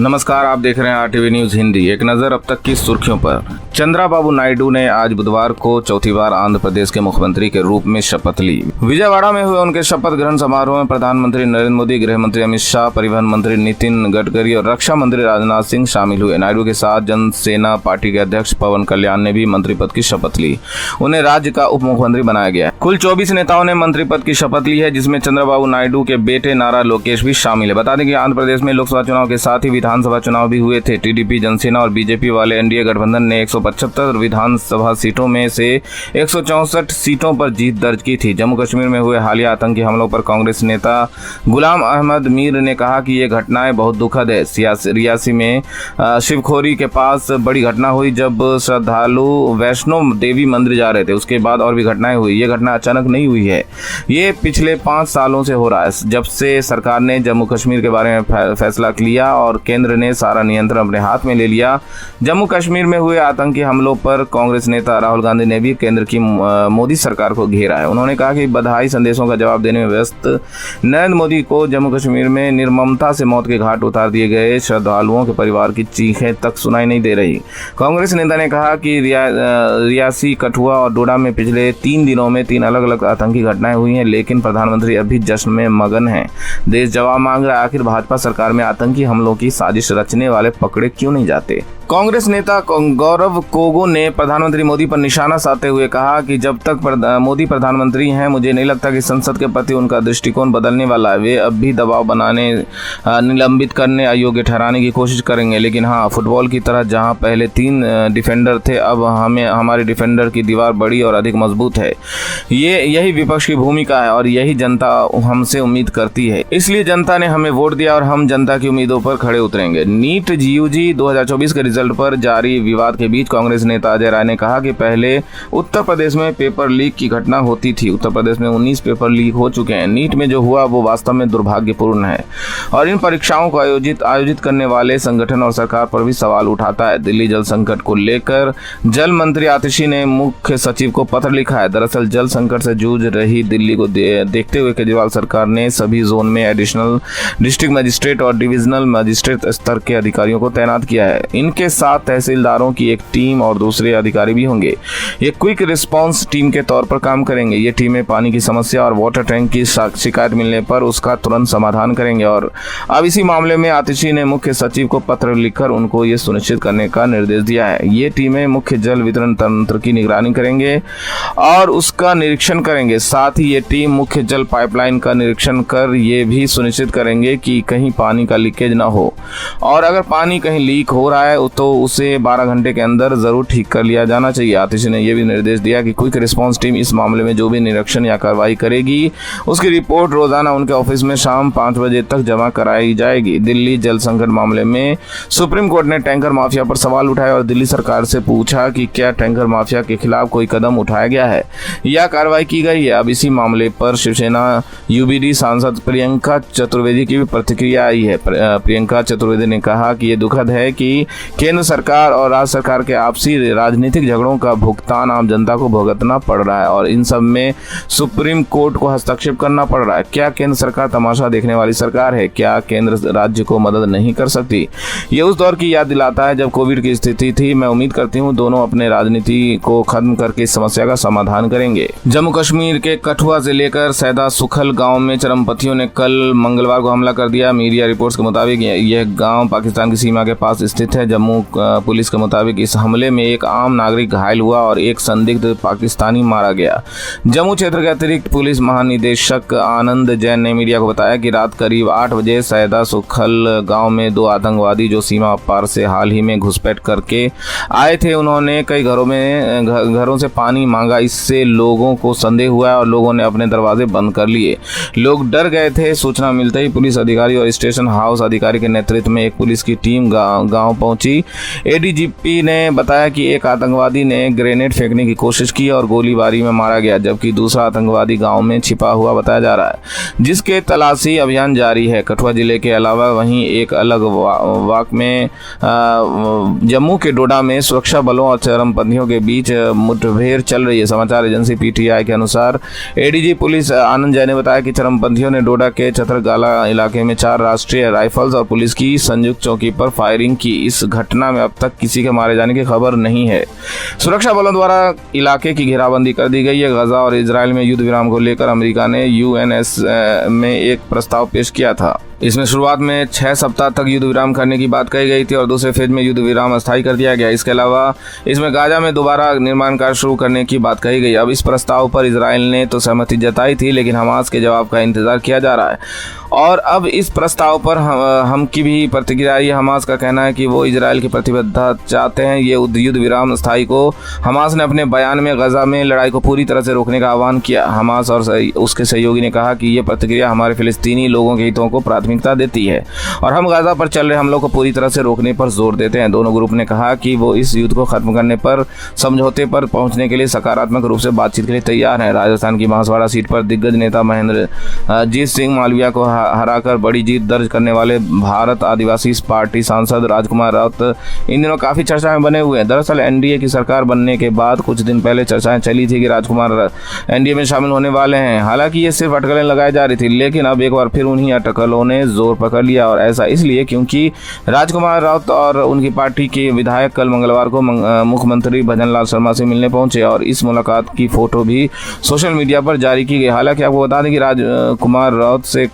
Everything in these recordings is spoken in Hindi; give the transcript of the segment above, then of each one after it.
नमस्कार, आप देख रहे हैं आरटीवी न्यूज हिंदी। एक नजर अब तक की सुर्खियों पर। चंद्राबाबू नायडू ने आज बुधवार को चौथी बार आंध्र प्रदेश के मुख्यमंत्री के रूप में शपथ ली। विजयवाड़ा में हुए उनके शपथ ग्रहण समारोह में प्रधानमंत्री नरेंद्र मोदी, गृह मंत्री अमित शाह, परिवहन मंत्री नितिन गडकरी और रक्षा मंत्री राजनाथ सिंह शामिल हुए। नायडू के साथ जनसेना पार्टी के अध्यक्ष पवन कल्याण ने भी मंत्री पद की शपथ ली। उन्हें राज्य का उप मुख्यमंत्री बनाया गया। कुल 24 नेताओं ने मंत्री पद की शपथ ली है, जिसमें चंद्रबाबू नायडू के बेटे नारा लोकेश भी शामिल है। बता दें कि आंध्र प्रदेश में लोकसभा चुनाव के साथ ही विधानसभा चुनाव भी हुए थे। टीडीपी, जनसेना और बीजेपी वाले एनडीए गठबंधन ने 175 विधानसभा सीटों में से 164 सीटों पर जीत दर्ज की थी। जम्मू कश्मीर में हुए हालिया आतंकी हमलों पर कांग्रेस नेता गुलाम अहमद मीर ने कहा कि ये घटनाएं बहुत दुखद है। रियासी में शिवखोरी के पास बड़ी घटना हुई जब श्रद्धालु वैष्णो देवी मंदिर जा रहे थे। उसके बाद और भी घटनाएं हुई। ये घटना अचानक नहीं हुई है, ये पिछले 5 सालों से हो रहा है, जब से सरकार ने जम्मू कश्मीर के बारे में फैसला लिया और केंद्र ने सारा नियंत्रण अपने हाथ में ले लिया। जम्मू कश्मीर में हुए आतंकी हमलों पर कांग्रेस नेता राहुल गांधी ने भी केंद्र की मोदी सरकार को घेरा है। उन्होंने कहा कि बधाई संदेशों का जवाब देने में व्यस्त नरेंद्र मोदी को जम्मू कश्मीर में निर्ममता से मौत के घाट उतार दिए गए श्रद्धालुओं के परिवार की चीखें तक सुनाई नहीं दे रही। कांग्रेस नेता ने कहा कि रियासी, कठुआ और डोडा में पिछले 3 दिनों में 3 अलग अलग आतंकी घटनाएं हुई हैं, लेकिन प्रधानमंत्री अभी जश्न में मगन हैं। देश जवाब मांग रहा है, आखिर भाजपा सरकार में आतंकी हमलों की साजिश रचने वाले पकड़े क्यों नहीं जाते। कांग्रेस नेता गौरव कोगो ने प्रधानमंत्री मोदी पर निशाना साधते हुए कहा कि जब तक मोदी प्रधानमंत्री हैं, मुझे नहीं लगता कि संसद के प्रति उनका दृष्टिकोण बदलने वाला है। वे अब भी दबाव बनाने, निलंबित करने, अयोग्य ठहराने की कोशिश करेंगे। लेकिन हाँ, फुटबॉल की तरह जहां पहले 3 डिफेंडर थे, अब हमारे डिफेंडर की दीवार बड़ी और अधिक मजबूत है। यही विपक्ष की भूमिका है और यही जनता हमसे उम्मीद करती है। इसलिए जनता ने हमें वोट दिया और हम जनता की उम्मीदों पर खड़े उतरेंगे। नीट यूजी 2024 के रिजल्ट पर जारी विवाद के बीच कांग्रेस नेता अजय राय ने कहा कि पहले उत्तर प्रदेश में पेपर लीक की घटना होती थी। उत्तर प्रदेश में 19 पेपर लीक हो चुके हैं। नीट में जो हुआ वो वास्तव में दुर्भाग्यपूर्ण है और इन परीक्षाओं को आयोजित करने वाले संगठन और सरकार पर भी सवाल उठाता है। दिल्ली जल संकट को लेकर जल मंत्री आतिशी ने मुख्य सचिव को पत्र लिखा है। दरअसल जल संकट से जूझ रही दिल्ली को देखते हुए केजरीवाल सरकार ने सभी जोन में एडिशनल डिस्ट्रिक्ट मजिस्ट्रेट और डिविजनल मजिस्ट्रेट स्तर के अधिकारियों को तैनात किया है। इनके साथ तहसीलदारों की एक टीम और दूसरे अधिकारी भी होंगे। ये क्विक रिस्पांस टीम के तौर पर काम करेंगे। ये टीमें पानी की समस्या और वाटर टैंक की शिकायत मिलने पर उसका तुरंत समाधान करेंगे। और अब इसी मामले में आतिशी ने मुख्य सचिव को पत्र लिखकर उनको ये सुनिश्चित करने का निर्देश दिया है। ये टीमें मुख्य जल वितरण तंत्र की निगरानी करेंगे और उसका निरीक्षण करेंगे। साथ ही ये टीम मुख्य जल पाइपलाइन का निरीक्षण कर ये भी सुनिश्चित करेंगे कि कहीं पानी का लीकेज न हो और अगर पानी कहीं लीक हो रहा है तो उसे 12 घंटे के अंदर जरूर ठीक कर लिया जाना चाहिए। आतिशी ने यह भी निर्देश दिया कि क्विक रिस्पांस टीम इस मामले में जो भी निरीक्षण या कार्रवाई करेगी, उसकी रिपोर्ट रोजाना उनके ऑफिस में शाम 5 बजे तक जमा कराई जाएगी। दिल्ली जल संकट मामले में सुप्रीम कोर्ट ने टैंकर माफिया पर सवाल उठाए और दिल्ली सरकार से पूछा कि क्या टैंकर माफिया के खिलाफ कोई कदम उठाया गया है या कार्रवाई की गई है। अब इसी मामले पर शिवसेना यूबीडी सांसद प्रियंका चतुर्वेदी की भी प्रतिक्रिया आई है। प्रियंका चतुर्वेदी ने कहा कि ये दुखद है कि केंद्र सरकार और राज्य सरकार के आपसी राजनीतिक झगड़ों का भुगतान आम जनता को भुगतना पड़ रहा है और इन सब में सुप्रीम कोर्ट को हस्तक्षेप करना पड़ रहा है। क्या केंद्र सरकार तमाशा देखने वाली सरकार है? क्या केंद्र राज्य को मदद नहीं कर सकती? ये उस दौर की याद दिलाता है जब कोविड की स्थिति थी। मैं उम्मीद करती हूँ दोनों अपने राजनीति को खत्म करके इस समस्या का समाधान करेंगे। जम्मू कश्मीर के कठुआ से लेकर सैदा सुखल गाँव में चरमपंथियों ने कल मंगलवार को हमला कर दिया। मीडिया रिपोर्ट्स के मुताबिक यह गाँव पाकिस्तान की सीमा के पास स्थित है। जम्मू पुलिस के मुताबिक इस हमले में एक आम नागरिक घायल हुआ और एक संदिग्ध पाकिस्तानी मारा गया। जम्मू क्षेत्र के अतिरिक्त पुलिस महानिदेशक आनंद जैन ने मीडिया को बताया कि रात करीब 8 बजे सैदा सुखल गांव में 2 आतंकवादी जो सीमा पार से हाल ही में घुसपैठ करके आए थे, उन्होंने कई घरों से पानी मांगा। इससे लोगों को संदेह हुआ और लोगों ने अपने दरवाजे बंद कर लिए। लोग डर गए थे। सूचना मिलते ही पुलिस अधिकारी और स्टेशन हाउस अधिकारी के नेतृत्व में एक पुलिस की टीम गाँव पहुंची। हुई। एडीजीपी ने बताया कि एक आतंकवादी ने ग्रेनेड फेंकने की कोशिश की और गोलीबारी में मारा गया, जबकि दूसरा आतंकवादी गांव में छिपा हुआ बताया जा रहा है, जिसके तलाशी अभियान जारी है। कठुआ जिले के अलावा वहीं एक अलग वाक में जम्मू के डोडा में सुरक्षा बलों और चरमपंथियों के बीच मुठभेड़ चल रही है। समाचार एजेंसी पीटीआई के अनुसार एडीजी पुलिस आनंद जैन ने बताया कि चरमपंथियों ने डोडा के छतरगाला इलाके में 4 राष्ट्रीय राइफल्स और पुलिस की संयुक्त चौकी पर फायरिंग की। इस घटना में अब तक किसी के मारे जाने की खबर नहीं है। सुरक्षा बलों द्वारा इलाके की घेराबंदी कर दी गई है। गजा और इजराइल में युद्ध विराम को लेकर अमेरिका ने यूएनएस में एक प्रस्ताव पेश किया था। इसमें शुरुआत में 6 सप्ताह तक युद्ध विराम करने की बात कही गई थी और दूसरे फेज में युद्ध विराम अस्थायी कर दिया गया। इसके अलावा इसमें गाजा में दोबारा निर्माण कार्य शुरू करने की बात कही गई। अब इस प्रस्ताव पर इजराइल ने तो सहमति जताई थी, लेकिन हमास के जवाब का इंतजार किया जा रहा है और अब इस प्रस्ताव पर हम की भी प्रतिक्रिया आई है। हमास का कहना है कि वो इजराइल की प्रतिबद्धता चाहते हैं। ये युद्ध विराम अस्थायी को हमास ने अपने बयान में गजा में लड़ाई को पूरी तरह से रोकने का आह्वान किया। हमास और उसके सहयोगी ने कहा कि ये प्रतिक्रिया हमारे फिलिस्तीनी लोगों के हितों को प्राथमिकता देती है और हम गाजा पर चल रहे हमलों को पूरी तरह से रोकने पर जोर देते हैं। दोनों ग्रुप ने कहा कि वो इस युद्ध को खत्म करने पर समझौते पर पहुंचने के लिए सकारात्मक रूप से बातचीत के लिए तैयार हैं। राजस्थान की बांसवाड़ा सीट पर दिग्गज नेता महेंद्रजीत सिंह मालविया को हराकर बड़ी जीत दर्ज करने वाले भारत आदिवासी पार्टी सांसद राजकुमार राउत इन दिनों काफी चर्चा में बने हुए हैं। दरअसल एनडीए की सरकार बनने के बाद कुछ दिन पहले चर्चाएं चली थी कि राजकुमार एनडीए में शामिल होने वाले हैं। हालांकि ये सिर्फ अटकलें लगाई जा रही थी, लेकिन अब एक बार फिर उन्हीं अटकलों ने जोर पकड़ लिया और ऐसा इसलिए क्योंकि राजकुमार राउत और उनकी पार्टी के विधायक कल मंगलवार को मुख्यमंत्री भजनलाल शर्मा से मिलने पहुंचे और इस मुलाकात की फोटो भी सोशल मीडिया पर जारी की गई। हालांकि आपको बता दें कि राजकुमार राउत से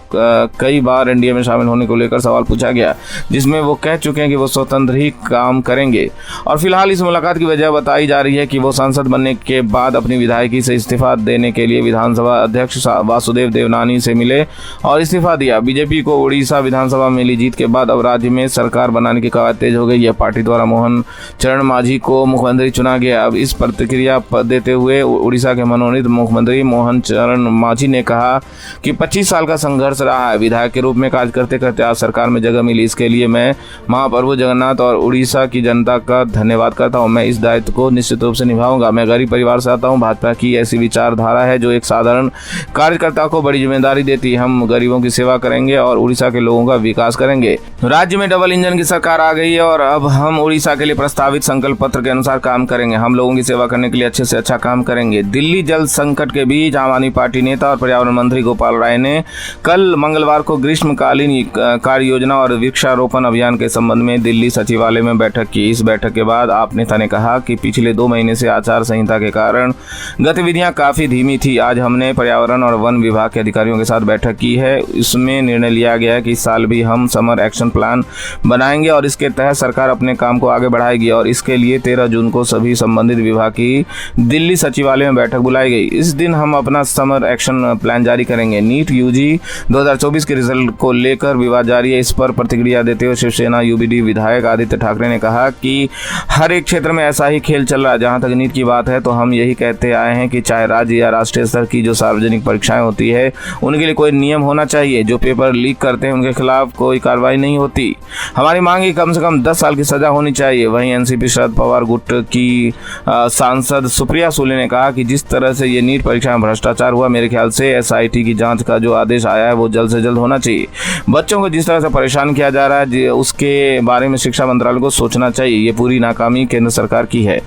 कई बार एनडीए में शामिल होने को लेकर सवाल पूछा गया, जिसमें वो कह चुके हैं कि वो स्वतंत्र ही काम करेंगे और फिलहाल इस मुलाकात की वजह बताई जा रही है कि वो सांसद बनने के बाद अपनी विधायकी से इस्तीफा देने के लिए विधानसभा अध्यक्ष वासुदेव देवनानी से मिले और इस्तीफा दिया। बीजेपी को उड़ीसा विधानसभा में मिली जीत के बाद अब राज्य में सरकार बनाने की कवायद तेज हो गई है। पार्टी द्वारा मोहन चरण मांझी को मुख्यमंत्री चुना गया। अब इस प्रतिक्रिया देते हुए उड़ीसा के मनोनीत मुख्यमंत्री मोहन चरण मांझी ने कहा कि 25 साल का संघर्ष रहा है। विधायक के रूप में कार्य करते करते आज सरकार में जगह मिली, इसके लिए मैं महाप्रभु जगन्नाथ और उड़ीसा की जनता का धन्यवाद करता हूं। मैं इस दायित्व को निश्चित रूप से निभाऊंगा। मैं गरीब परिवार से आता हूं। भाजपा की ऐसी विचारधारा है जो एक साधारण कार्यकर्ता को बड़ी जिम्मेदारी देती है। हम गरीबों की सेवा करेंगे और उड़ीसा के लोगों का विकास करेंगे। राज्य में डबल इंजन की सरकार आ गई है और अब हम उड़ीसा के लिए प्रस्तावित संकल्प पत्र के अनुसार काम करेंगे। हम लोगों की सेवा करने के लिए अच्छे से अच्छा काम करेंगे। दिल्ली जल संकट के बीच आम आदमी पार्टी नेता और पर्यावरण मंत्री गोपाल राय ने कल मंगलवार को ग्रीष्मकालीन कार्य योजना और वृक्षारोपण अभियान के संबंध में दिल्ली सचिवालय में बैठक की। इस बैठक के बाद आप नेता ने कहा कि पिछले 2 महीने से आचार संहिता के कारण गतिविधियां काफी धीमी थी। आज हमने पर्यावरण और वन विभाग के अधिकारियों के साथ बैठक की है। इसमें निर्णय लिया गया कि इस साल भी हम समर एक्शन प्लान बनाएंगे और इसके तहत सरकार अपने काम को आगे बढ़ाएगी और इसके लिए 13 जून को सभी संबंधित विभाग की दिल्ली सचिवालय में बैठक बुलाई गई। इस दिन हम अपना समर एक्शन प्लान जारी करेंगे। नीट यूजी 2024 के रिजल्ट को लेकर विवाद जारी है। इस पर प्रतिक्रिया देते हुए शिवसेना यूबीडी विधायक आदित्य ठाकरे ने कहा कि हर एक क्षेत्र में ऐसा ही खेल चल रहा है। जहां तक नीट की बात है तो हम यही कहते आए हैं कि चाहे राज्य या राष्ट्रीय स्तर की जो सार्वजनिक परीक्षाएं होती है उनके लिए कोई नियम होना चाहिए। जो पेपर लीक करते हैं उनके खिलाफ कोई कार्रवाई नहीं होती। हमारी मांग है कम से कम 10 साल की सजा होनी चाहिए। वहीं एनसीपी शरद पवार गुट की सांसद सुप्रिया सुले ने कहा कि जिस तरह से ये नीट परीक्षा में भ्रष्टाचार हुआ, मेरे ख्याल से एसआईटी की जांच का जो आदेश आया है वो जल्द से जल्द होना चाहिए। बच्चों को जिस तरह से परेशान किया जा रहा है उसके बारे में शिक्षा मंत्रालय को सोचना चाहिए। ये पूरी नाकामी केंद्र सरकार की है।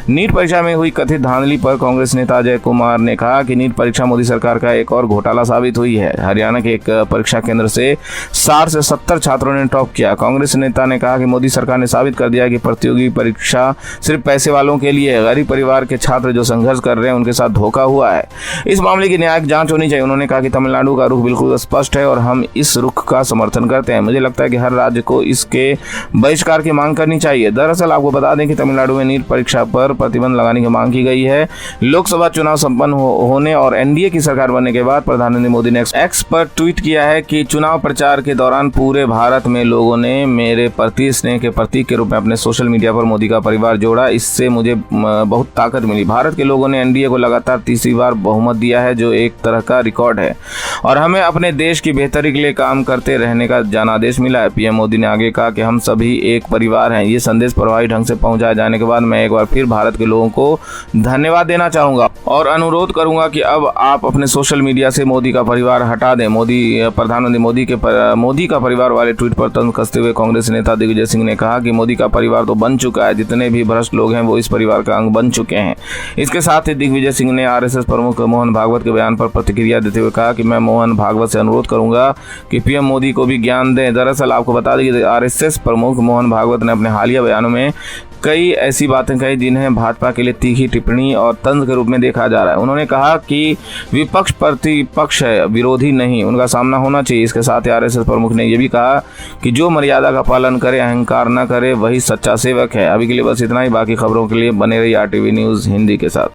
नीट परीक्षा में हुई कथित धांधली पर कांग्रेस नेता अजय कुमार ने कहा कि नीट परीक्षा मोदी सरकार का एक और घोटाला साबित हुई है। हरियाणा के एक परीक्षा केंद्र से 60 से 70 छात्रों ने टॉप किया। कांग्रेस नेता ने कहा कि मोदी सरकार ने साबित कर दिया कि प्रतियोगी परीक्षा सिर्फ पैसे वालों के लिए है। गरीब परिवार के छात्र जो संघर्ष कर रहे हैं उनके साथ धोखा हुआ है। इस मामले की न्यायिक जांच होनी चाहिए। उन्होंने कहा कि तमिलनाडु का रुख बिल्कुल स्पष्ट है और हम इस रुख का समर्थन करते हैं। मुझे लगता है कि हर राज्य को इसके बहिष्कार की मांग करनी चाहिए। दरअसल आपको बता दें कि तमिलनाडु में नीट परीक्षा पर प्रतिबंध लगाने की मांग की गई है। लोकसभा चुनाव संपन्न होने और एनडीए की सरकार बनने के बाद प्रधानमंत्री मोदी ने एक्स पर ट्वीट किया है कि चुनाव चुनाव प्रचार के दौरान पूरे भारत में लोगों ने मेरे प्रति स्नेह के प्रतीक के रूप में अपने सोशल मीडिया पर मोदी का परिवार जोड़ा। इससे मुझे बहुत ताकत मिली। भारत के लोगों ने एनडीए को लगातार तीसरी बार बहुमत दिया है, जो एक तरह का रिकॉर्ड है, और हमें अपने देश की बेहतरी के लिए काम करते रहने का जनादेश मिला है। पीएम मोदी ने आगे कहा कि हम सभी एक परिवार हैं। ये संदेश प्रभावी ढंग से पहुंचाए जाने के बाद मैं एक बार फिर भारत के लोगों को धन्यवाद देना चाहूंगा और अनुरोध करूंगा कि अब आप अपने सोशल मीडिया से मोदी का परिवार हटा दें। प्रधानमंत्री मोदी का परिवार वाले ट्वीट पर तंज कसते हुए कांग्रेस नेता दिग्विजय सिंह ने कहा कि मोदी का परिवार तो बन चुका है, जितने भी भ्रष्ट लोग हैं वो इस परिवार का अंग बन चुके हैं। इसके साथ ही दिग्विजय सिंह ने आरएसएस प्रमुख मोहन भागवत के बयान पर प्रतिक्रिया देते हुए कहा कि मैं मोहन भागवत से अनुरोध करूंगा कि पीएम मोदी को भी ज्ञान दें। दरअसल आपको बता दें कि आरएसएस प्रमुख मोहन भागवत ने अपने हालिया बयानों में कई ऐसी बातें कही जिन्हें भाजपा के लिए तीखी टिप्पणी और तंज के रूप में देखा जा रहा है। उन्होंने कहा कि विपक्ष प्रतिपक्ष है, विरोधी नहीं, उनका सामना होना चाहिए। इसके साथ ही आरएसएस प्रमुख ने यह भी कहा कि जो मर्यादा का पालन करे, अहंकार न करे, वही सच्चा सेवक है। अभी के लिए बस इतना ही। बाकी खबरों के लिए बने रहिए आरटीवी न्यूज़ हिंदी के साथ।